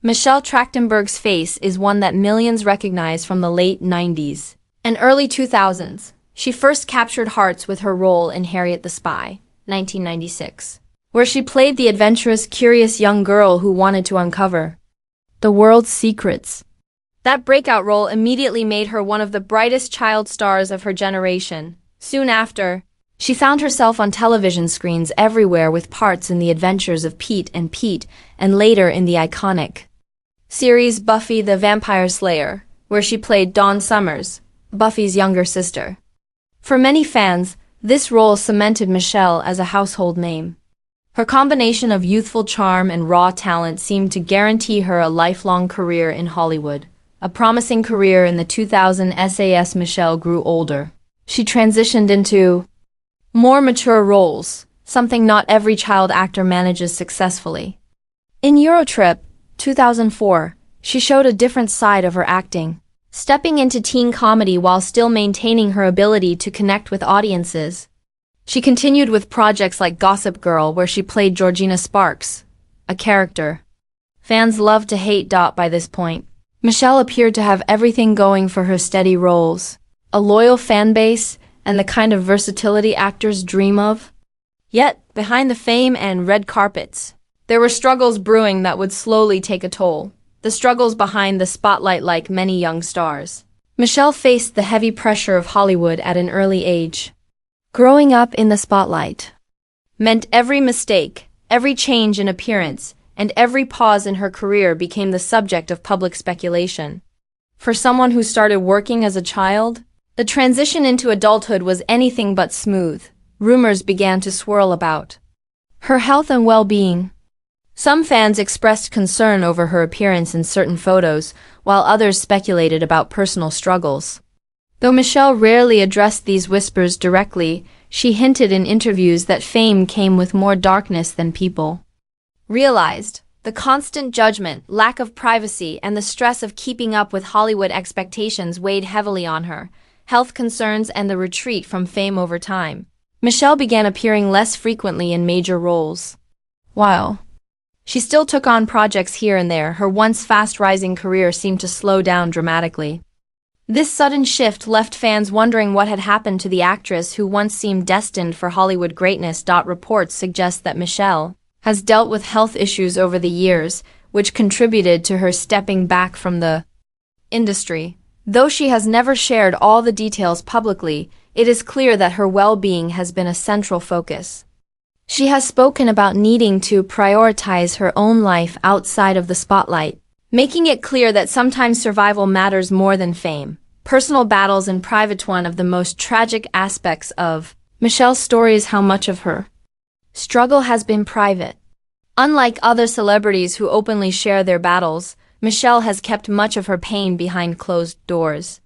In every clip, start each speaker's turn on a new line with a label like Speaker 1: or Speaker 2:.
Speaker 1: Michelle Trachtenberg's face is one that millions recognize from the late 90s and early 2000s. She first captured hearts with her role in Harriet the Spy, 1996, where she played the adventurous, curious young girl who wanted to uncover the world's secrets. That breakout role immediately made her one of the brightest child stars of her generation. Soon after, she found herself on television screens everywhere with parts in The Adventures of Pete, and later in the iconic series Buffy the Vampire Slayer, where she played Dawn Summers, Buffy's younger sister. For many fans, this role cemented Michelle as a household name. Her combination of youthful charm and raw talent seemed to guarantee her a lifelong career in Hollywood. A promising career in the 2000s as Michelle grew older, she transitioned into more mature roles, something not every child actor manages successfully. In Eurotrip, 2004, she showed a different side of her acting, stepping into teen comedy while still maintaining her ability to connect with audiences. She continued with projects like Gossip Girl, where she played Georgina Sparks, a character fans loved to hate. By this point, Michelle appeared to have everything going for her: steady roles, a loyal fan base, and the kind of versatility actors dream of. Yet, behind the fame and red carpets, there were struggles brewing that would slowly take a toll. The struggles behind the spotlight. Like many young stars, Michelle faced the heavy pressure of Hollywood at an early age. Growing up in the spotlight meant every mistake, every change in appearance, and every pause in her career became the subject of public speculation. For someone who started working as a child, the transition into adulthood was anything but smooth. Rumors began to swirl about her health and well-being. Some fans expressed concern over her appearance in certain photos, while others speculated about personal struggles. Though Michelle rarely addressed these whispers directly, she hinted in interviews that fame came with more darkness than people realized. The constant judgment, lack of privacy, and the stress of keeping up with Hollywood expectations weighed heavily on her. Health concerns and the retreat from fame over time, Michelle began appearing less frequently in major roles. While she still took on projects here and there, her once fast-rising career seemed to slow down dramatically. This sudden shift left fans wondering what had happened to the actress who once seemed destined for Hollywood greatness. Reports suggest that Michelle has dealt with health issues over the years, which contributed to her stepping back from the industry. Though she has never shared all the details publicly, it is clear that her well-being has been a central focus. She has spoken about needing to prioritize her own life outside of the spotlight, making it clear that sometimes survival matters more than fame. Personal battles in private. One of the most tragic aspects of Michelle's story is how much of her struggle has been private. Unlike other celebrities who openly share their battles, Michelle has kept much of her pain behind closed doors.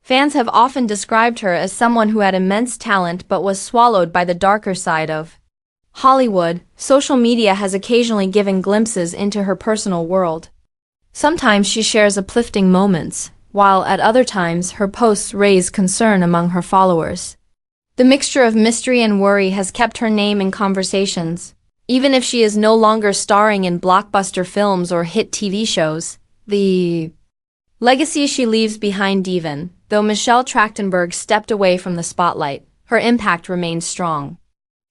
Speaker 1: Fans have often described her as someone who had immense talent but was swallowed by the darker side of Hollywood. Social media has occasionally given glimpses into her personal world. Sometimes she shares uplifting moments, while at other times her posts raise concern among her followers. The mixture of mystery and worry has kept her name in conversations. Even if she is no longer starring in blockbuster films or hit TV shows, the legacy she leaves behind. Even though Michelle Trachtenberg stepped away from the spotlight, her impact remains strong.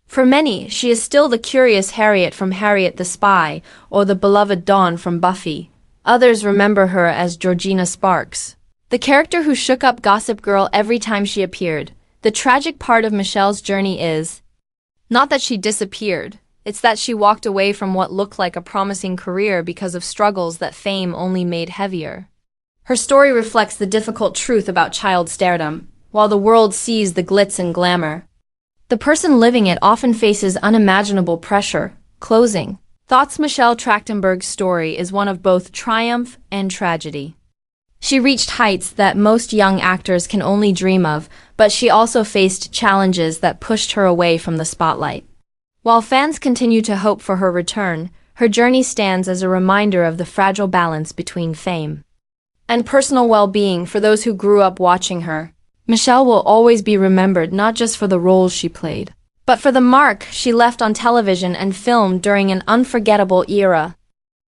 Speaker 1: For many, she is still the curious Harriet from Harriet the Spy or the beloved Dawn from Buffy. Others remember her as Georgina Sparks, the character who shook up Gossip Girl every time she appeared. The tragic part of Michelle's journey is not that she disappeared, it's that she walked away from what looked like a promising career because of struggles that fame only made heavier. Her story reflects the difficult truth about child stardom. While the world sees the glitz and glamour, the person living it often faces unimaginable pressure. Closing thoughts. Michelle Trachtenberg's story is one of both triumph and tragedy. She reached heights that most young actors can only dream of, but she also faced challenges that pushed her away from the spotlight. While fans continue to hope for her return, her journey stands as a reminder of the fragile balance between fame and personal well-being. For those who grew up watching her, Michelle will always be remembered not just for the roles she played, but for the mark she left on television and film during an unforgettable era.